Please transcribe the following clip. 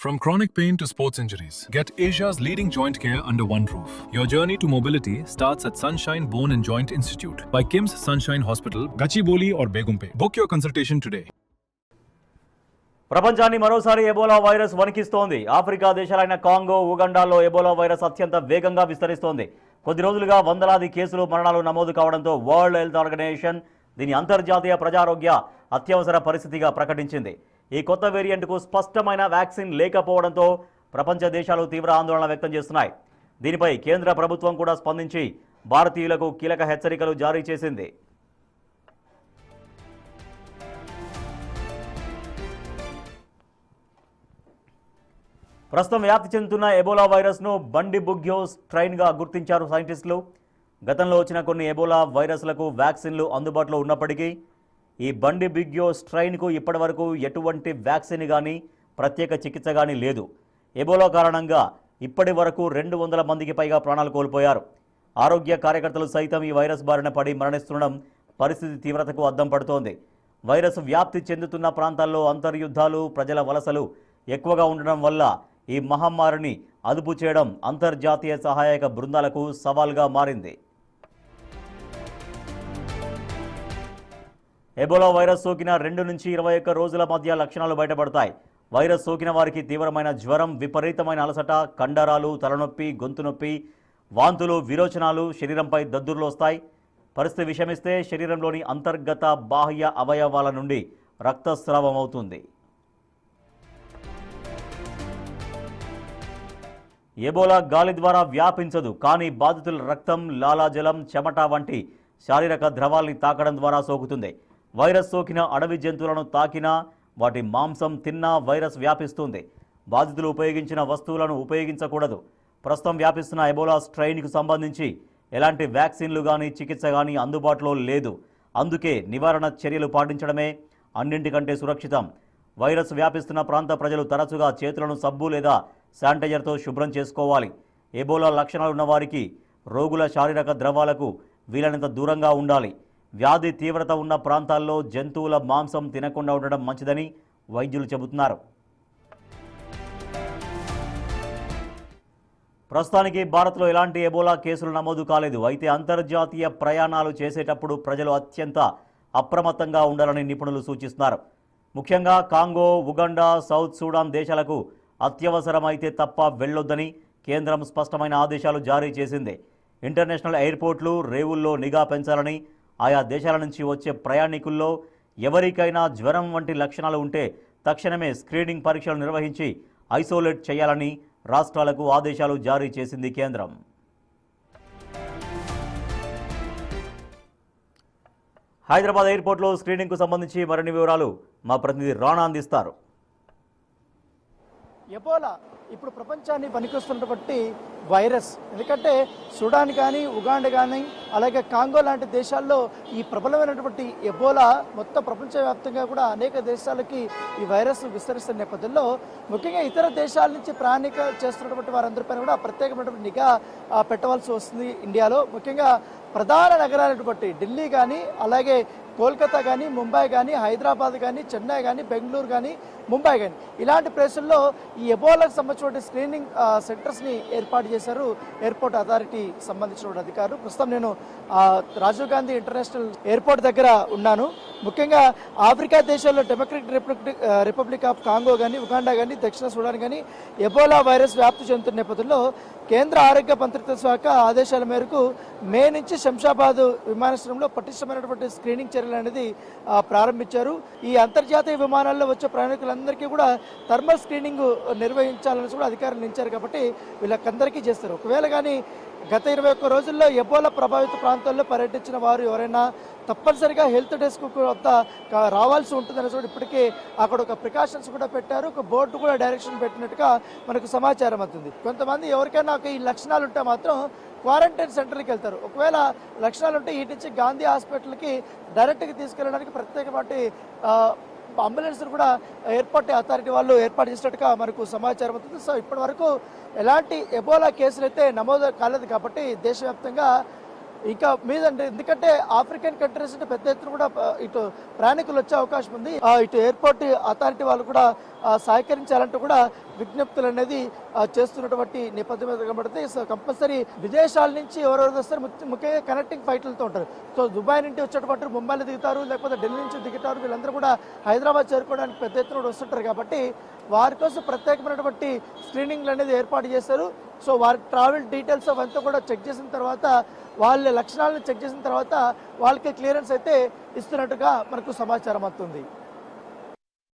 From chronic pain to sports injuries, get Asia's leading joint care under one roof. Your journey to mobility starts at Sunshine Bone and Joint Institute by KIMS Sunshine Hospital, Gachibowli or Begumpe. Book your consultation today. ప్రపంచాన్ని మరోసారి Ebola virus వణికిస్తోంది. Africa దేశాలైన Congo, ఉగండాలో Ebola virus అత్యంత వేగంగా విస్తరిస్తోంది. కొద్ది రోజులుగా వందలాది కేసులు, మరణాలు నమోదు కావడంతో వరల్డ్ హెల్త్ ఆర్గనైజేషన్ దీని అంతర్జాతీయ ప్రజారోగ్య అత్యవసర పరిస్థితిగా ప్రకటించింది. ఈ కొత్త వేరియంట్కు స్పష్టమైన వ్యాక్సిన్ లేకపోవడంతో ప్రపంచ దేశాలు తీవ్ర ఆందోళన వ్యక్తం చేస్తున్నాయి. దీనిపై కేంద్ర ప్రభుత్వం కూడా స్పందించి భారతీయులకు కీలక హెచ్చరికలు జారీ చేసింది. ప్రస్తుతం వ్యాప్తి చెందుతున్న ఎబోలా వైరస్ను బండిబుగ్యో స్ట్రెయిన్గా గుర్తించారు సైంటిస్టులు. గతంలో వచ్చిన కొన్ని ఎబోలా వైరస్లకు వ్యాక్సిన్లు అందుబాటులో ఉన్నప్పటికీ ఈ బండిబుగ్యో స్ట్రెయిన్కు ఇప్పటివరకు ఎటువంటి వ్యాక్సిన్ కానీ ప్రత్యేక చికిత్స కానీ లేదు. ఎబోలా కారణంగా ఇప్పటి వరకు 200 మందికి పైగా ప్రాణాలు కోల్పోయారు. ఆరోగ్య కార్యకర్తలు సైతం ఈ వైరస్ బారిన పడి మరణిస్తుండడం పరిస్థితి తీవ్రతకు అద్దం పడుతోంది. వైరస్ వ్యాప్తి చెందుతున్న ప్రాంతాల్లో అంతర్యుద్ధాలు, ప్రజల వలసలు ఎక్కువగా ఉండడం వల్ల ఈ మహమ్మారిని అదుపు చేయడం అంతర్జాతీయ సహాయక బృందాలకు సవాల్గా మారింది. ఎబోలా వైరస్ సోకిన 2 నుంచి 21 రోజుల మధ్య లక్షణాలు బయటపడతాయి. వైరస్ సోకిన వారికి తీవ్రమైన జ్వరం, విపరీతమైన అలసట, కండరాలు, తలనొప్పి, గొంతు నొప్పి, వాంతులు, విరోచనాలు, శరీరంపై దద్దుర్లు వస్తాయి. పరిస్థితి విషమిస్తే శరీరంలోని అంతర్గత, బాహ్య అవయవాల నుండి రక్తస్రావం అవుతుంది. ఎబోలా గాలి ద్వారా వ్యాపించదు, కానీ బాధితుల రక్తం, లాలాజలం, చెమట వంటి శారీరక ద్రవాల్ని తాకడం ద్వారా సోకుతుంది. వైరస్ సోకిన అడవి జంతువులను తాకినా, వాటి మాంసం తిన్నా వైరస్ వ్యాపిస్తుంది. బాధితులు ఉపయోగించిన వస్తువులను ఉపయోగించకూడదు. ప్రస్తుతం వ్యాపిస్తున్న ఎబోలా స్ట్రెయిన్కు సంబంధించి ఎలాంటి వ్యాక్సిన్లు కానీ చికిత్స కానీ అందుబాటులో లేదు. అందుకే నివారణ చర్యలు పాటించడమే అన్నింటికంటే సురక్షితం. వైరస్ వ్యాపిస్తున్న ప్రాంత ప్రజలు తరచుగా చేతులను సబ్బు లేదా శానిటైజర్తో శుభ్రం చేసుకోవాలి. ఎబోలా లక్షణాలు ఉన్నవారికి రోగుల శారీరక ద్రవాలకు వీలైనంత దూరంగా ఉండాలి. వ్యాధి తీవ్రత ఉన్న ప్రాంతాల్లో జంతువుల మాంసం తినకుండా ఉండడం మంచిదని వైద్యులు చెబుతున్నారు. ప్రస్తుతానికి భారత్లో ఎలాంటి ఎబోలా కేసులు నమోదు కాలేదు. అయితే అంతర్జాతీయ ప్రయాణాలు చేసేటప్పుడు ప్రజలు అత్యంత అప్రమత్తంగా ఉండాలని నిపుణులు సూచిస్తున్నారు. ముఖ్యంగా కాంగో, ఉగండా, సౌత్ సూడాన్ దేశాలకు అత్యవసరమైతే తప్ప వెళ్లొద్దని కేంద్రం స్పష్టమైన ఆదేశాలు జారీ చేసింది. ఇంటర్నేషనల్ ఎయిర్పోర్ట్లు, రేవుల్లో నిఘా పెంచాలని, ఆయా దేశాల నుంచి వచ్చే ప్రయాణికుల్లో ఎవరికైనా జ్వరం వంటి లక్షణాలు ఉంటే తక్షణమే స్క్రీనింగ్ పరీక్షలు నిర్వహించి ఐసోలేట్ చేయాలని రాష్ట్రాలకు ఆదేశాలు జారీ చేసింది కేంద్రం. హైదరాబాద్ ఎయిర్పోర్ట్లో స్క్రీనింగ్కు సంబంధించి మరిన్ని వివరాలు మా ప్రతినిధి రాణా అందిస్తారు. ఎబోలా ఇప్పుడు ప్రపంచాన్ని వణికిస్తున్నటువంటి వైరస్. ఎందుకంటే సుడాన్ కానీ, ఉగాండా కానీ, అలాగే కాంగో లాంటి దేశాల్లో ఈ ప్రబలమైనటువంటి ఎబోలా మొత్తం ప్రపంచవ్యాప్తంగా కూడా అనేక దేశాలకి ఈ వైరస్ విస్తరిస్తున్న నేపథ్యంలో ముఖ్యంగా ఇతర దేశాల నుంచి ప్రయాణిక చేస్తున్నటువంటి వారందరిపైన కూడా ప్రత్యేకమైనటువంటి నిఘా పెట్టవలసి వస్తుంది. ఇండియాలో ముఖ్యంగా ప్రధాన నగరాలైనటువంటి ఢిల్లీ కానీ, అలాగే కోల్కతా కానీ, ముంబై కానీ, హైదరాబాద్ కానీ, చెన్నై కానీ, బెంగళూరు కానీ, ముంబై కానీ ఇలాంటి ప్లేసుల్లో ఈ ఎబోలాకు సంబంధించిన స్క్రీనింగ్ సెంటర్స్ని ఏర్పాటు చేశారు ఎయిర్పోర్ట్ అథారిటీ సంబంధించిన అధికారులు. ప్రస్తుతం నేను రాజీవ్ గాంధీ ఇంటర్నేషనల్ ఎయిర్పోర్ట్ దగ్గర ఉన్నాను. ముఖ్యంగా ఆఫ్రికా దేశాల్లో డెమోక్రటిక్ రిపబ్లిక్ ఆఫ్ కాంగో కానీ, ఉగాండా కానీ, దక్షిణ సుడాన్ కానీ ఎబోలా వైరస్ వ్యాప్తి చెందుతున్న నేపథ్యంలో కేంద్ర ఆరోగ్య మంత్రిత్వ శాఖ ఆదేశాల మేరకు మే నుంచి శంషాబాద్ విమానాశ్రయంలో పటిష్టమైనటువంటి స్క్రీనింగ్ చర్యలు అనేది ప్రారంభించారు. ఈ అంతర్జాతీయ విమానాల్లో వచ్చే ప్రయాణికులందరికీ కూడా థర్మల్ స్క్రీనింగ్ నిర్వహించాలని కూడా అధికారులు నిలిచారు. కాబట్టి వీళ్ళకందరికీ చేస్తారు. ఒకవేళ కానీ గత 21 రోజుల్లో ఎబోలా ప్రభావిత ప్రాంతాల్లో పర్యటించిన వారు ఎవరైనా తప్పనిసరిగా హెల్త్ డెస్క్ వద్ద రావాల్సి ఉంటుందని కూడా ఇప్పటికే అక్కడ ఒక ప్రికాషన్స్ కూడా పెట్టారు. ఒక బోర్డు కూడా డైరెక్షన్ పెట్టినట్టుగా మనకు సమాచారం అవుతుంది. కొంతమంది ఎవరికైనా ఈ లక్షణాలు ఉంటే మాత్రం క్వారంటైన్ సెంటర్కి వెళ్తారు. ఒకవేళ లక్షణాలు ఉంటే ఈ నుంచి గాంధీ హాస్పిటల్కి డైరెక్ట్గా తీసుకెళ్ళడానికి ప్రత్యేకమైన అంబులెన్స్ కూడా ఎయిర్పోర్ట్ అథారిటీ వాళ్ళు ఏర్పాటు చేసినట్టుగా మనకు సమాచారం అవుతుంది. సో ఇప్పటి వరకు ఎలాంటి ఎబోలా కేసులు అయితే నమోదు కాలేదు. కాబట్టి దేశవ్యాప్తంగా ఇంకా మీదంటే ఎందుకంటే ఆఫ్రికన్ కంట్రీస్ అంటే పెద్ద ఎత్తున కూడా ఇటు ప్రయాణికులు వచ్చే అవకాశం ఉంది. ఇటు ఎయిర్పోర్ట్ అథారిటీ వాళ్ళు కూడా సహకరించాలంటూ కూడా విజ్ఞప్తులు అనేది చేస్తున్నటువంటి నేపథ్యం మీద కనబడుతుంది. సో కంపల్సరీ విదేశాల నుంచి ఎవరెవరు వస్తారు, ముఖ్యంగా కనెక్టింగ్ ఫ్లైట్లతో ఉంటారు. సో దుబాయ్ నుండి వచ్చేటువంటి ముంబైలో దిగుతారు, లేకపోతే ఢిల్లీ నుంచి దిగుతారు. వీళ్ళందరూ కూడా హైదరాబాద్ చేరుకోవడానికి పెద్ద ఎత్తున వస్తుంటారు కాబట్టి వారి కోసం ప్రత్యేకమైనటువంటి స్క్రీనింగ్లు అనేది ఏర్పాటు చేశారు. సో వారి ట్రావెల్ డీటెయిల్స్ అవంతా కూడా చెక్ చేసిన తర్వాత, వాళ్ళ లక్షణాలను చెక్ చేసిన తర్వాత వాళ్ళకి క్లియరెన్స్ అయితే ఇస్తున్నట్టుగా మనకు సమాచారం అవుతుంది.